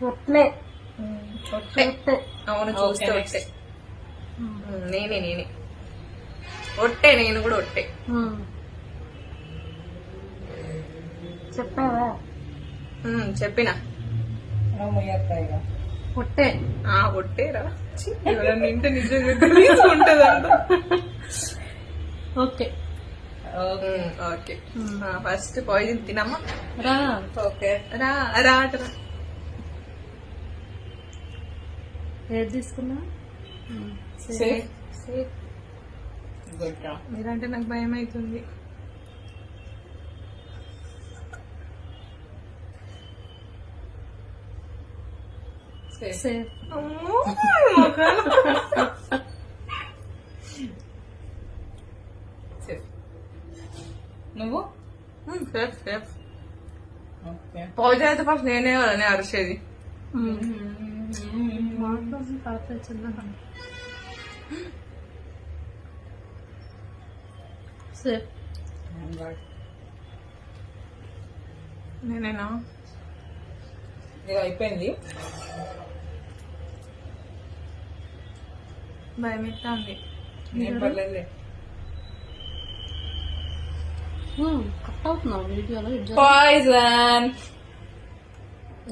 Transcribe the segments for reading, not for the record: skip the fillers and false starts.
ఒట్లే ఒట్టే అవును చూస్తే ఒట్టే నేనే ఒట్టే నేను కూడా ఒట్టే చెప్పావా చెప్పిన ఒట్టే ఒట్టేరా ఎవరన్నా ఇంటే నిజంగా తీసుకుంటదంట ఓకే ఓకే ఫస్ట్ పాయిజన్ తినమ్మా రా ఓకే రా రా అటరా ఏది తీసుకున్నా సేఫ్ మీరంటే నాకు భయం అవుతుంది సేఫ్ నువ్వు సేఫ్ సేఫ్ పాయిజన్ అయితే ఫస్ట్ నేనే వాళ్ళని అరిచేది సేఫ్ నేనేనా ఇది అయిపోయింది. భయం ఇస్తుంది ఏం పర్లేదులే. కట్ అవుతున్నావు వీడియోలో పాయిజన్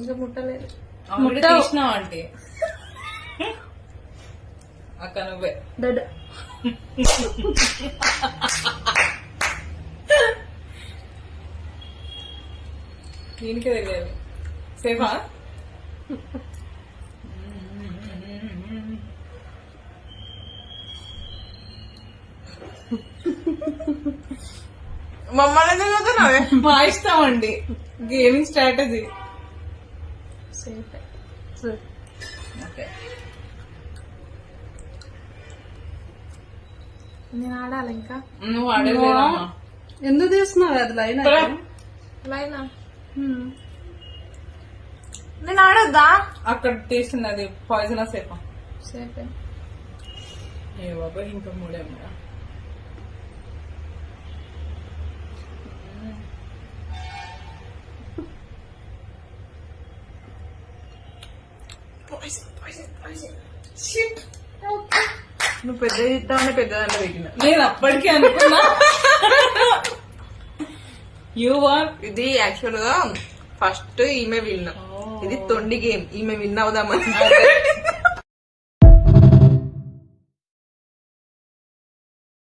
ఇంకా ముట్టలేదు తీసినావు అంటే అక్క నువ్వే డెడ్ దీనికే తెలియాలి. సేఫా మమ్మల్ని చదువుతున్నావే మా ఇష్టం అండి. Gaming strategy. సేఫ్ ఓకే నేను ఆడాలి ఇంకా నువ్వు ఆడలేదమ్మా. ఎందుకు తీసుకున్నావు అది లైన్ లైనా నేను ఆడొద్దా అక్కడ తీస్తున్నది పాయిజన్ సేఫా? సేఫే ఏ బాబా ఇంకా మూడే ఉన్నాయా? నువ్వు పెద్ద ఇస్తావని పెద్దదాంట్లో పెట్టిన నేను అప్పటికే అనుకున్నా. ఇది యాక్చువల్ గా ఫస్ట్ ఈమె విన్ ఇది తొండి గేమ్ ఈమె విన్ అవుదామని